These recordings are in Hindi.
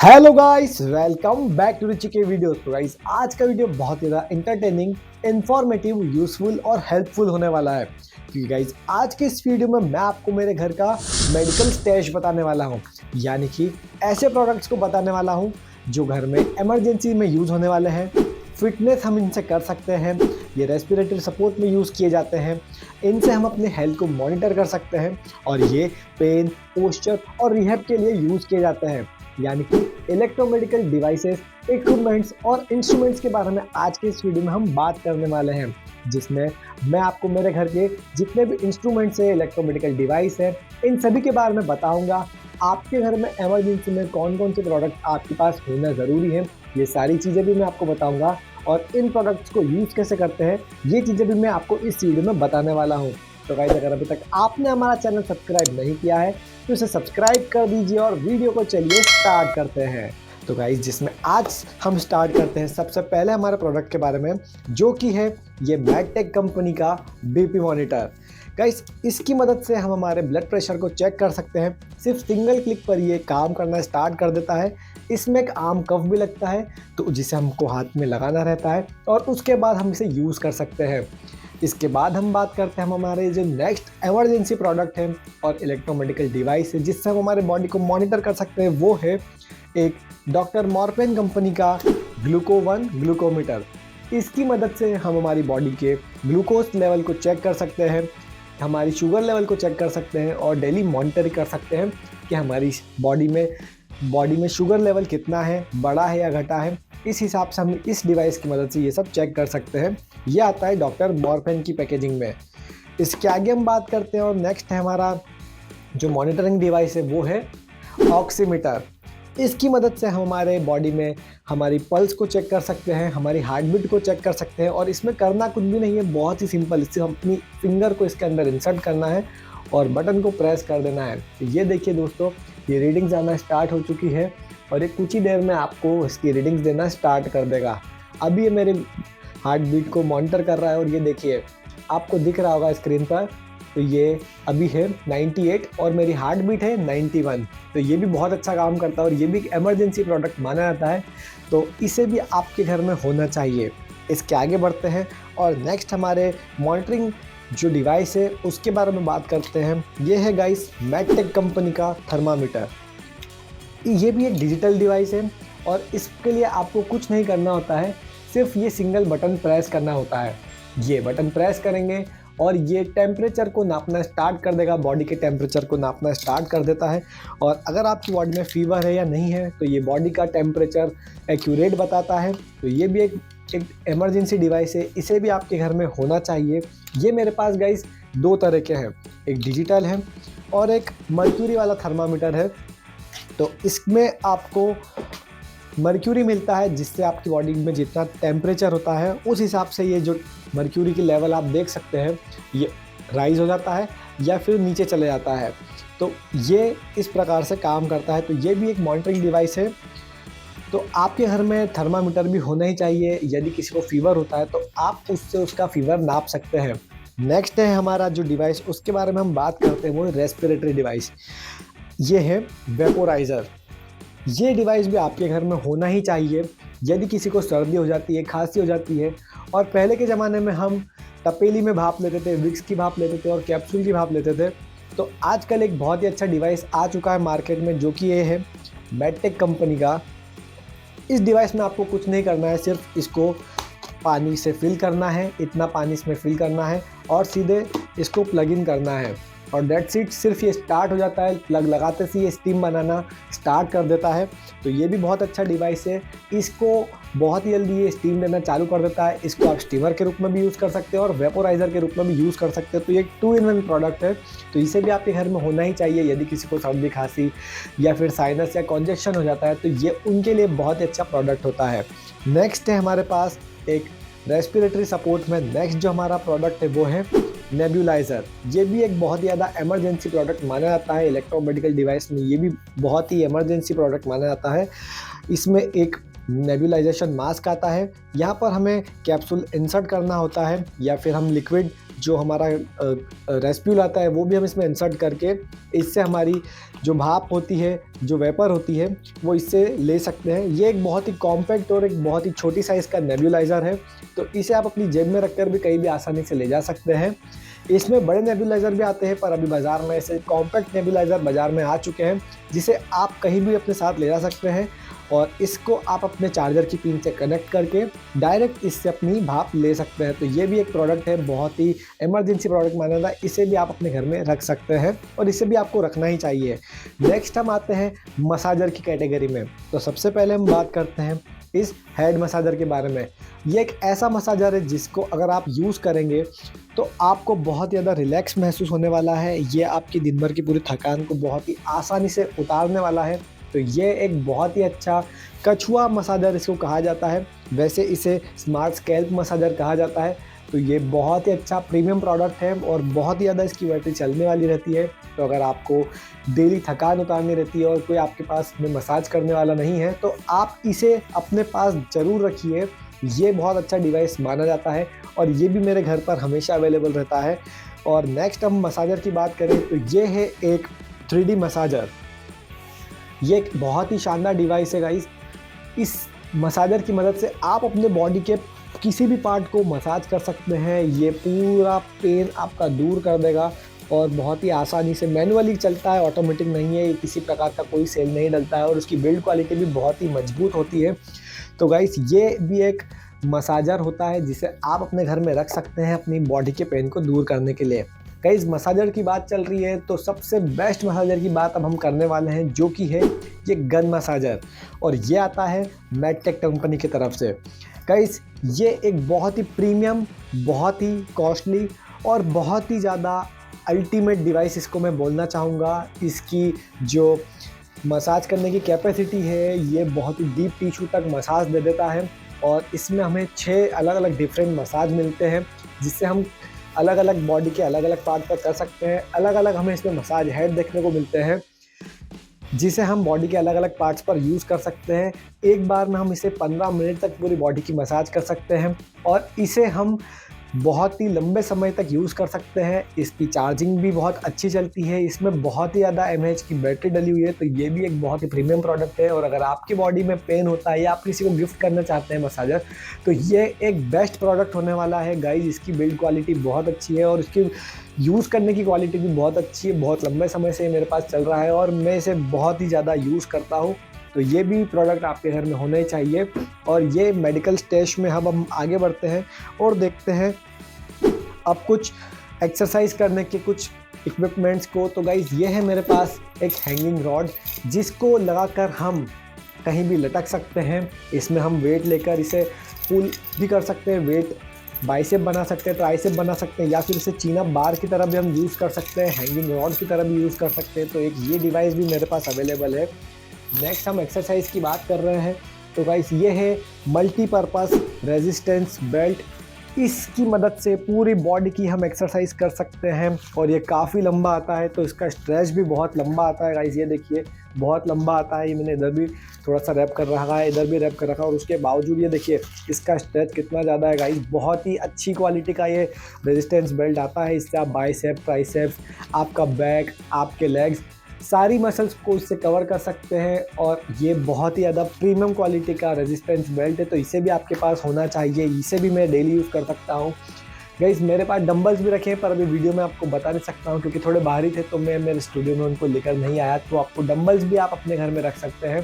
Hello guys, welcome back to Richie के वीडियो। तो गाइस, आज का वीडियो बहुत ज़्यादा इंटरटेनिंग, इंफॉर्मेटिव, यूजफुल और हेल्पफुल होने वाला है। क्योंकि गाइस, आज के इस वीडियो में मैं आपको मेरे घर का मेडिकल स्टैश बताने वाला हूँ। यानी कि ऐसे प्रोडक्ट्स को बताने वाला हूँ जो घर में इमरजेंसी में यूज़ होने वाले हैं। फिटनेस हम इनसे कर सकते हैं, ये रेस्पिरेटरी सपोर्ट में यूज़ किए जाते हैं। इनसे हम अपने हेल्थ को मॉनिटर कर सकते हैं और ये पेन, पोस्चर और रिहैब के लिए यूज़ किए जाते हैं। यानी कि इलेक्ट्रोमेडिकल डिवाइसेस, इक्विपमेंट्स और इंस्ट्रूमेंट्स के बारे में आज के इस वीडियो में हम बात करने वाले हैं, जिसमें मैं आपको मेरे घर के जितने भी इंस्ट्रूमेंट्स है, इलेक्ट्रोमेडिकल डिवाइस है, इन सभी के बारे में बताऊंगा। आपके घर में इमरजेंसी में कौन कौन से प्रोडक्ट आपके पास होना ज़रूरी है, ये सारी चीज़ें भी मैं आपको बताऊंगा। और इन प्रोडक्ट्स को यूज़ कैसे करते हैं, ये चीज़ें भी मैं आपको इस वीडियो में बताने वाला हूँ। तो गाइस, अगर अभी तक आपने हमारा चैनल सब्सक्राइब नहीं किया है तो इसे सब्सक्राइब कर दीजिए और वीडियो को चलिए स्टार्ट करते हैं। तो गाइस, जिसमें आज हम स्टार्ट करते हैं सबसे पहले हमारे प्रोडक्ट के बारे में, जो कि है ये मैडटेक कंपनी का बीपी मॉनिटर। गाइस, इसकी मदद से हम हमारे ब्लड प्रेशर को चेक कर सकते हैं। सिर्फ सिंगल क्लिक पर ये काम करना स्टार्ट कर देता है। इसमें एक आर्म कफ भी लगता है, तो जिसे हमको हाथ में लगाना रहता है और उसके बाद हम इसे यूज़ कर सकते हैं। इसके बाद हम बात करते हैं हम हमारे जो नेक्स्ट इमरजेंसी प्रोडक्ट है और इलेक्ट्रोमेडिकल डिवाइस है जिससे हम हमारे बॉडी को मॉनिटर कर सकते हैं, वो है एक डॉक्टर मॉर्फेन कंपनी का ग्लूको-1 ग्लूकोमीटर। इसकी मदद से हम हमारी बॉडी के ग्लूकोज लेवल को चेक कर सकते हैं, हमारी शुगर लेवल को चेक कर सकते हैं और डेली मॉनिटर कर सकते हैं कि हमारी बॉडी में शुगर लेवल कितना है, बढ़ा है या घटा है। इस हिसाब से हम इस डिवाइस की मदद से ये सब चेक कर सकते हैं। ये आता है डॉक्टर मॉर्फेन की पैकेजिंग में। इसके आगे हम बात करते हैं और नेक्स्ट है हमारा जो मॉनिटरिंग डिवाइस है, वो है ऑक्सीमीटर। इसकी मदद से हम हमारे बॉडी में हमारी पल्स को चेक कर सकते हैं, हमारी हार्ट बीट को चेक कर सकते हैं। और इसमें करना कुछ भी नहीं है, बहुत ही सिंपल। इससे हम अपनी फिंगर को इसके अंदर इंसर्ट करना है और बटन को प्रेस कर देना है। तो ये देखिए दोस्तों, ये रीडिंग्स आना स्टार्ट हो चुकी है और ये कुछ ही देर में आपको इसकी रीडिंग्स देना स्टार्ट कर देगा। अभी ये मेरे हार्ट बीट को मॉनिटर कर रहा है और ये देखिए, आपको दिख रहा होगा स्क्रीन पर, तो ये अभी है 98 और मेरी हार्ट बीट है 91। तो ये भी बहुत अच्छा काम करता है और ये भी एक इमरजेंसी प्रोडक्ट माना जाता है, तो इसे भी आपके घर में होना चाहिए। इसके आगे बढ़ते हैं और नेक्स्ट हमारे मॉनिटरिंग जो डिवाइस है उसके बारे में बात करते हैं। ये है गाइस मैडटेक कंपनी का थर्मामीटर। ये भी एक डिजिटल डिवाइस है और इसके लिए आपको कुछ नहीं करना होता है, सिर्फ ये सिंगल बटन प्रेस करना होता है। ये बटन प्रेस करेंगे और ये टेम्परेचर को नापना स्टार्ट कर देगा, बॉडी के टेम्परेचर को नापना स्टार्ट कर देता है। और अगर आपकी बॉडी में फीवर है या नहीं है तो ये बॉडी का टेम्परेचर एक्यूरेट बताता है। तो ये भी एक इमरजेंसी डिवाइस है, इसे भी आपके घर में होना चाहिए। ये मेरे पास गाइस दो तरह के हैं, एक डिजिटल है और एक मर्क्यूरी वाला थर्मामीटर है। तो इसमें आपको मर्क्यूरी मिलता है, जिससे आपकी बॉडी में जितना टेम्परेचर होता है उस हिसाब से ये जो मर्क्यूरी की लेवल आप देख सकते हैं, ये राइज हो जाता है या फिर नीचे चले जाता है। तो ये इस प्रकार से काम करता है। तो ये भी एक मॉनिटरिंग डिवाइस है। तो आपके घर में थर्मामीटर भी होना ही चाहिए। यदि किसी को फीवर होता है तो आप उससे उसका फीवर नाप सकते हैं। नेक्स्ट है हमारा जो डिवाइस, उसके बारे में हम बात करते हैं, वो रेस्पिरेटरी डिवाइस। ये है वेपोराइज़र। ये डिवाइस भी आपके घर में होना ही चाहिए। यदि किसी को सर्दी हो जाती है, खांसी हो जाती है, और पहले के ज़माने में हम तपेली में भाप लेते थे, विक्स की भाप लेते थे और कैप्सूल की भाप लेते थे, तो आजकल एक बहुत ही अच्छा डिवाइस आ चुका है मार्केट में, जो कि ये है मैडटेक कंपनी का। इस डिवाइस में आपको कुछ नहीं करना है, सिर्फ इसको पानी से फिल करना है, इतना पानी इसमें फिल करना है और सीधे इसको प्लग इन करना है और डेट्स इट। सिर्फ ये स्टार्ट हो जाता है, प्लग लगाते से ये स्टीम बनाना स्टार्ट कर देता है। तो ये भी बहुत अच्छा डिवाइस है। इसको बहुत ही जल्दी ये स्टीम देना चालू कर देता है। इसको आप स्टीमर के रूप में भी यूज़ कर सकते हैं और वेपोराइज़र के रूप में भी यूज़ कर सकते हैं। तो ये एक 2 in 1 प्रोडक्ट है। तो इसे भी आपके घर में होना ही चाहिए। यदि किसी को सर्दी खांसी या फिर साइनस या कॉन्जेक्शन हो जाता है तो ये उनके लिए बहुत ही अच्छा प्रोडक्ट होता है। नेक्स्ट है हमारे पास एक रेस्पिरेटरी सपोर्ट में नेक्स्ट जो हमारा प्रोडक्ट है वो है नेब्यूलाइज़र। ये भी एक बहुत ही ज़्यादा इमरजेंसी प्रोडक्ट माना जाता है इलेक्ट्रोमेडिकल डिवाइस में। ये भी बहुत ही इमरजेंसी प्रोडक्ट माना जाता है। इसमें एक नेब्यूलाइजेशन मास्क आता है, यहाँ पर हमें कैप्सूल इंसर्ट करना होता है या फिर हम लिक्विड जो हमारा रेस्प्यूल आता है वो भी हम इसमें इंसर्ट करके इससे हमारी जो भाप होती है, जो वेपर होती है, वो इससे ले सकते हैं। ये एक बहुत ही कॉम्पैक्ट और एक बहुत ही छोटी साइज़ का नेबुलाइज़र है, तो इसे आप अपनी जेब में रखकर भी कहीं भी आसानी से ले जा सकते हैं। इसमें बड़े नेबुलाइज़र भी आते हैं, पर अभी बाज़ार में ऐसे कॉम्पैक्ट नेबुलाइज़र बाज़ार में आ चुके हैं, जिसे आप कहीं भी अपने साथ ले जा सकते हैं और इसको आप अपने चार्जर की पिन से कनेक्ट करके डायरेक्ट इससे अपनी भाप ले सकते हैं। तो ये भी एक प्रोडक्ट है, बहुत ही इमरजेंसी प्रोडक्ट माना जाता है, इसे भी आप अपने घर में रख सकते हैं और इसे भी आपको रखना ही चाहिए। नेक्स्ट हम आते हैं मसाजर की कैटेगरी में। तो सबसे पहले हम बात करते हैं इस हेड मसाजर के बारे में। ये एक ऐसा मसाजर है जिसको अगर आप यूज़ करेंगे तो आपको बहुत ज़्यादा रिलैक्स महसूस होने वाला है। ये आपकी दिन भर की पूरी थकान को बहुत ही आसानी से उतारने वाला है। तो ये एक बहुत ही अच्छा कछुआ मसाजर इसको कहा जाता है, वैसे इसे स्मार्ट स्कैल्प मसाजर कहा जाता है। तो ये बहुत ही अच्छा प्रीमियम प्रोडक्ट है और बहुत ही ज़्यादा इसकी बैटरी चलने वाली रहती है। तो अगर आपको डेली थकान उतारनी रहती है और कोई आपके पास में मसाज करने वाला नहीं है तो आप इसे अपने पास ज़रूर रखिए। ये बहुत अच्छा डिवाइस माना जाता है और ये भी मेरे घर पर हमेशा अवेलेबल रहता है। और नेक्स्ट हम मसाजर की बात करें तो ये है एक 3D मसाजर। ये एक बहुत ही शानदार डिवाइस है गाइस। इस मसाजर की मदद से आप अपने बॉडी के किसी भी पार्ट को मसाज कर सकते हैं। ये पूरा पेन आपका दूर कर देगा और बहुत ही आसानी से मैनुअली चलता है, ऑटोमेटिक नहीं है, ये किसी प्रकार का कोई सेल नहीं डलता है और उसकी बिल्ड क्वालिटी भी बहुत ही मजबूत होती है। तो गाइस ये भी एक मसाजर होता है जिसे आप अपने घर में रख सकते हैं अपनी बॉडी के पेन को दूर करने के लिए। गाइस मसाजर की बात चल रही है तो सबसे बेस्ट मसाजर की बात अब हम करने वाले हैं, जो कि है ये गन मसाजर, और ये आता है मेडटेक कंपनी की तरफ से। गाइस ये एक बहुत ही प्रीमियम, बहुत ही कॉस्टली और बहुत ही ज़्यादा अल्टीमेट डिवाइस इसको मैं बोलना चाहूँगा। इसकी जो मसाज करने की कैपेसिटी है ये बहुत ही डीप टिश्यू तक मसाज दे देता है और इसमें हमें 6 अलग अलग डिफरेंट मसाज मिलते हैं, जिससे हम अलग अलग बॉडी के अलग अलग पार्ट पर कर सकते हैं। अलग अलग हमें इसमें मसाज हेड देखने को मिलते हैं, जिसे हम बॉडी के अलग अलग पार्ट्स पर यूज़ कर सकते हैं। एक बार में हम इसे 15 मिनट तक पूरी बॉडी की मसाज कर सकते हैं और इसे हम बहुत ही लंबे समय तक यूज़ कर सकते हैं। इसकी चार्जिंग भी बहुत अच्छी चलती है, इसमें बहुत ही ज़्यादा mAh की बैटरी डली हुई है। तो ये भी एक बहुत ही प्रीमियम प्रोडक्ट है और अगर आपकी बॉडी में पेन होता है या आप किसी को गिफ्ट करना चाहते हैं मसाजर, तो ये एक बेस्ट प्रोडक्ट होने वाला है गाइज। इसकी बिल्ड क्वालिटी बहुत अच्छी है और इसकी यूज़ करने की क्वालिटी भी बहुत अच्छी है। बहुत लंबे समय से मेरे पास चल रहा है और मैं इसे बहुत ही ज़्यादा यूज़ करता हूँ। तो ये भी प्रोडक्ट आपके घर में होना ही चाहिए। और ये मेडिकल स्टेज में हम आगे बढ़ते हैं और देखते हैं अब कुछ एक्सरसाइज करने के कुछ इक्विपमेंट्स को। तो गाइज ये है मेरे पास एक हैंगिंग रॉड, जिसको लगाकर हम कहीं भी लटक सकते हैं। इसमें हम वेट लेकर इसे पुल भी कर सकते हैं, वेट बाइसेप बना सकते हैं, ट्राइसेप बना सकते हैं, या फिर इसे चीन अप बार की तरह भी हम यूज़ कर सकते हैं, हैंगिंग रॉड की तरह भी यूज़ कर सकते हैं। तो एक ये डिवाइस भी मेरे पास अवेलेबल है। नेक्स्ट हम एक्सरसाइज की बात कर रहे हैं तो गाइस ये है मल्टीपर्पज़ रेजिस्टेंस बेल्ट। इसकी मदद से पूरी बॉडी की हम एक्सरसाइज कर सकते हैं और ये काफ़ी लंबा आता है, तो इसका स्ट्रेच भी बहुत लंबा आता है गाइस। ये देखिए बहुत लंबा आता है, ये मैंने इधर भी थोड़ा सा रैप कर रखा है, इधर भी रैप कर रखा है और उसके बावजूद ये देखिए इसका स्ट्रेच कितना ज़्यादा है गाइस। बहुत ही अच्छी क्वालिटी का ये रेजिस्टेंस बेल्ट आता है। इससे आप बाइसेप, ट्राइसेप्स, आपका बैक, आपके लेग्स, सारी मसल्स को इससे कवर कर सकते हैं और ये बहुत ही ज़्यादा प्रीमियम क्वालिटी का रेजिस्टेंस बेल्ट है। तो इसे भी आपके पास होना चाहिए, इसे भी मैं डेली यूज़ कर सकता हूँ। गाइस मेरे पास डंबल्स भी रखे हैं, पर अभी वीडियो में आपको बता नहीं सकता हूँ क्योंकि थोड़े बाहरी थे, तो मैं मेरे स्टूडियो में उनको लेकर नहीं आया। तो आपको डंबल्स भी आप अपने घर में रख सकते हैं।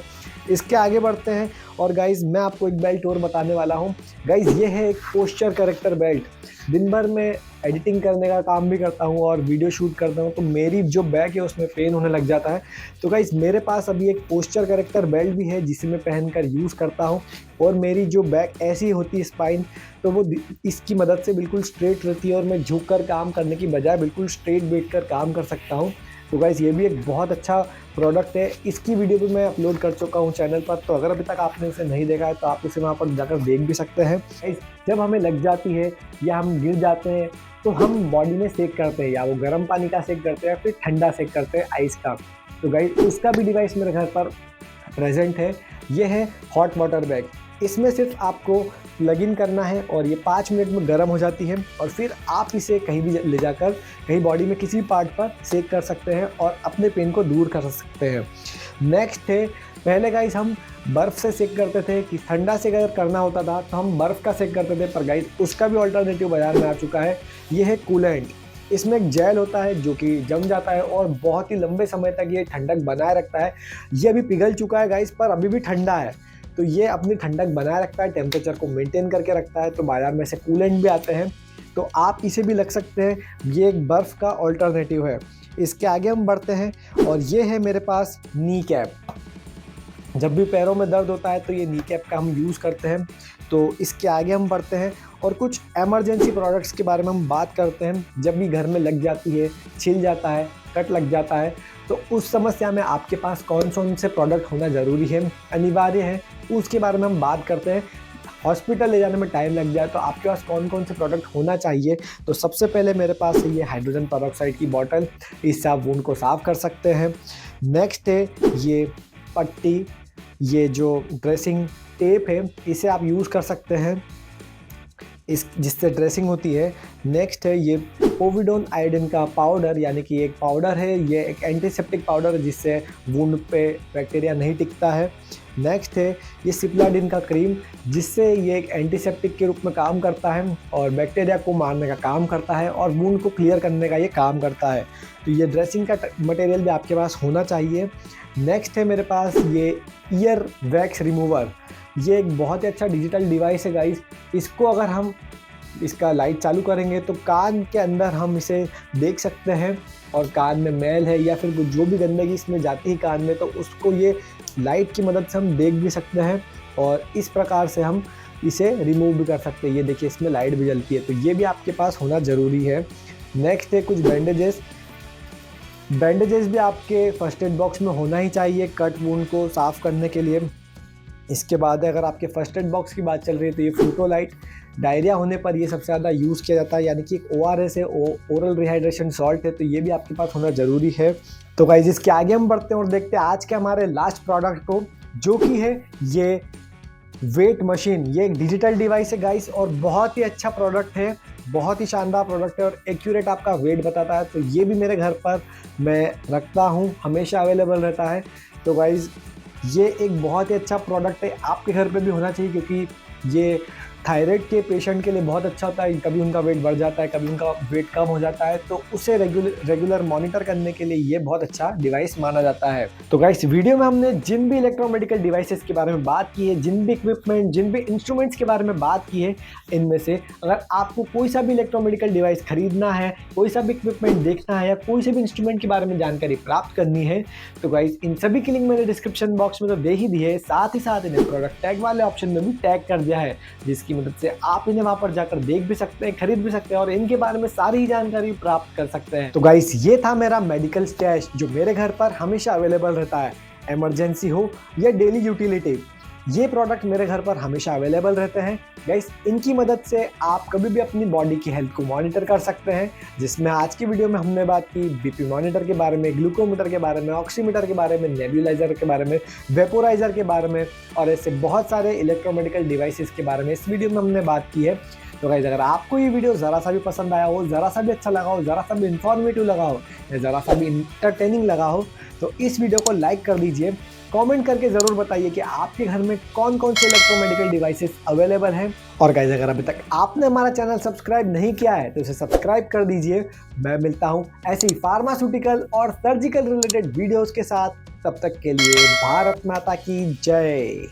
इसके आगे बढ़ते हैं और गाइस मैं आपको एक बेल्ट और बताने वाला हूँ। गाइस ये है एक पोस्चर करेक्टर बेल्ट। दिन भर मैं एडिटिंग करने का काम भी करता हूँ और वीडियो शूट करता हूँ, तो मेरी जो बैक है उसमें पेन होने लग जाता है। तो गाइस मेरे पास अभी एक पोस्चर करेक्टर बेल्ट भी है जिसे मैं पहनकर यूज़ करता हूँ और मेरी जो बैक ऐसी होती है स्पाइन, तो वो इसकी मदद से बिल्कुल स्ट्रेट रहती है और मैं झुक कर काम करने की बजाय बिल्कुल स्ट्रेट बैठ कर काम कर सकता हूँ। तो गाइस ये भी एक बहुत अच्छा प्रोडक्ट है। इसकी वीडियो भी मैं अपलोड कर चुका हूँ चैनल पर, तो अगर अभी तक आपने उसे नहीं देखा है तो आप उसे वहाँ पर जाकर देख भी सकते हैं। जब हमें लग जाती है या हम गिर जाते हैं तो हम बॉडी में सेक करते हैं, या वो गर्म पानी का सेक करते हैं या फिर ठंडा सेक करते हैं आइस का। तो गाइस उसका भी डिवाइस मेरे घर पर प्रेजेंट है। ये है हॉट वाटर बैग। इसमें सिर्फ आपको प्लग इन करना है और ये 5 मिनट में गर्म हो जाती है और फिर आप इसे कहीं भी ले जाकर कहीं बॉडी में किसी पार्ट पर सेक कर सकते हैं और अपने पेन को दूर कर सकते हैं। नेक्स्ट है, पहले गाइस हम बर्फ़ से सेक करते थे कि ठंडा से अगर करना होता था तो हम बर्फ़ का सेक करते थे, पर गाइस उसका भी अल्टरनेटिव बाज़ार में आ चुका है। ये है कूलेंट। इसमें एक जेल होता है जो कि जम जाता है और बहुत ही लंबे समय तक ये ठंडक बनाए रखता है। ये अभी पिघल चुका है गाइस, पर अभी भी ठंडा है, तो ये अपनी ठंडक बनाए रखता है, टेम्परेचर को मेंटेन करके रखता है। तो बाज़ार में से कूलेंट भी आते हैं, तो आप इसे भी लग सकते हैं। ये एक बर्फ़ का अल्टरनेटिव है। इसके आगे हम बढ़ते हैं और ये है मेरे पास नी कैप। जब भी पैरों में दर्द होता है तो ये नी कैप का हम यूज़ करते हैं। तो इसके आगे हम बढ़ते हैं और कुछ इमरजेंसी प्रोडक्ट्स के बारे में हम बात करते हैं। जब भी घर में लग जाती है, छिल जाता है, कट लग जाता है, तो उस समस्या में आपके पास कौन से प्रोडक्ट होना ज़रूरी है, अनिवार्य है, उसके बारे में हम बात करते हैं। हॉस्पिटल ले जाने में टाइम लग जाए तो आपके पास कौन से प्रोडक्ट होना चाहिए। तो सबसे पहले मेरे पास है ये हाइड्रोजन पेरोक्साइड की बॉटल, इससे आप वुंड को साफ़ कर सकते हैं। नेक्स्ट है ये पट्टी, ये जो ड्रेसिंग टेप है, इसे आप यूज़ कर सकते हैं इस जिससे ड्रेसिंग होती है। नेक्स्ट है ये पोविडोन आयोडीन का पाउडर, यानी कि एक पाउडर है, ये एक एंटीसेप्टिक पाउडर है जिससे वुंड पे बैक्टीरिया नहीं टिकता है। नेक्स्ट है ये सिप्लाडिन का क्रीम, जिससे ये एक एंटीसेप्टिक के रूप में काम करता है और बैक्टीरिया को मारने का काम करता है और वुंड को क्लियर करने का ये काम करता है। तो ये ड्रेसिंग का मटेरियल भी आपके पास होना चाहिए। नेक्स्ट है मेरे पास ये ईयर वैक्स रिमूवर। ये एक बहुत ही अच्छा डिजिटल डिवाइस है गाइस। इसको अगर हम इसका लाइट चालू करेंगे तो कान के अंदर हम इसे देख सकते हैं और कान में मैल है या फिर जो भी गंदगी इसमें जाती है कान में, तो उसको ये लाइट की मदद से हम देख भी सकते हैं और इस प्रकार से हम इसे रिमूव भी कर सकते हैं। ये देखिए इसमें लाइट भी जलती है, तो ये भी आपके पास होना ज़रूरी है। नेक्स्ट है कुछ बैंडेजेस भी आपके फर्स्ट एड बॉक्स में होना ही चाहिए कट वुंड को साफ़ करने के लिए। इसके बाद अगर आपके फर्स्ट एड बॉक्स की बात चल रही है तो ये फ्रूटोलाइट, डायरिया होने पर ये सबसे ज़्यादा यूज़ किया जाता है, यानी कि एक ORS है, ओरल रिहाइड्रेशन सॉल्ट है, तो ये भी आपके पास होना ज़रूरी है। तो गाइस इसके आगे हम बढ़ते हैं और देखते हैं आज के हमारे लास्ट प्रोडक्ट को, जो कि है ये वेट मशीन। ये एक डिजिटल डिवाइस है गाइस और बहुत ही अच्छा प्रोडक्ट है, बहुत ही शानदार प्रोडक्ट है और एक्यूरेट आपका वेट बताता है। तो ये भी मेरे घर पर मैं रखता हूँ, हमेशा अवेलेबल रहता है। तो गाइस ये एक बहुत ही अच्छा प्रोडक्ट है, आपके घर पे भी होना चाहिए, क्योंकि ये थायराइड के पेशेंट के लिए बहुत अच्छा होता है। कभी उनका वेट बढ़ जाता है, कभी उनका वेट कम हो जाता है, तो उसे रेगुलर मॉनिटर करने के लिए ये बहुत अच्छा डिवाइस माना जाता है। तो गाइस वीडियो में हमने जिन भी इलेक्ट्रोमेडिकल डिवाइसेस के बारे में बात की है, जिन भी इक्विपमेंट, जिन भी इंस्ट्रूमेंट्स के बारे में बात की है, इनमें से अगर आपको कोई सा भी इलेक्ट्रोमेडिकल डिवाइस खरीदना है, कोई सा भी इक्विपमेंट देखना है या कोई से भी इंस्ट्रूमेंट के बारे में जानकारी प्राप्त करनी है, तो गाइस इन सभी की लिंक मैंने डिस्क्रिप्शन बॉक्स में तो दे ही दी है, साथ ही साथ इन्हें प्रोडक्ट टैग वाले ऑप्शन में भी टैग कर दिया है, जिसकी मदद से आप इन्हें वहां पर जाकर देख भी सकते हैं, खरीद भी सकते हैं और इनके बारे में सारी जानकारी प्राप्त कर सकते हैं। तो गाइस ये था मेरा मेडिकल स्टैश, जो मेरे घर पर हमेशा अवेलेबल रहता है, इमरजेंसी हो या डेली यूटिलिटी। ये प्रोडक्ट मेरे घर पर हमेशा अवेलेबल रहते हैं गाइस। इनकी मदद से आप कभी भी अपनी बॉडी की हेल्थ को मॉनिटर कर सकते हैं, जिसमें आज की वीडियो में हमने बात की बीपी मॉनिटर के बारे में, ग्लूकोमीटर के बारे में, ऑक्सीमीटर के बारे में, नेबुलाइजर के बारे में, वेपोराइजर के बारे में और ऐसे बहुत सारे इलेक्ट्रोमेडिकल डिवाइसेस के बारे में इस वीडियो में हमने बात की है। तो गाइस अगर आपको ये वीडियो ज़रा सा भी पसंद आया हो, ज़रा सा भी अच्छा लगा हो, ज़रा सा भी इन्फॉर्मेटिव लगा हो या ज़रा सा भी इंटरटेनिंग लगा हो, तो इस वीडियो को लाइक कर दीजिए। कमेंट करके ज़रूर बताइए कि आपके घर में कौन से इलेक्ट्रोमेडिकल डिवाइसेस अवेलेबल हैं। और गाइस अगर अभी तक आपने हमारा चैनल सब्सक्राइब नहीं किया है तो इसे सब्सक्राइब कर दीजिए। मैं मिलता हूं ऐसे ही फार्मास्यूटिकल और सर्जिकल रिलेटेड वीडियोस के साथ। तब तक के लिए भारत माता की जय।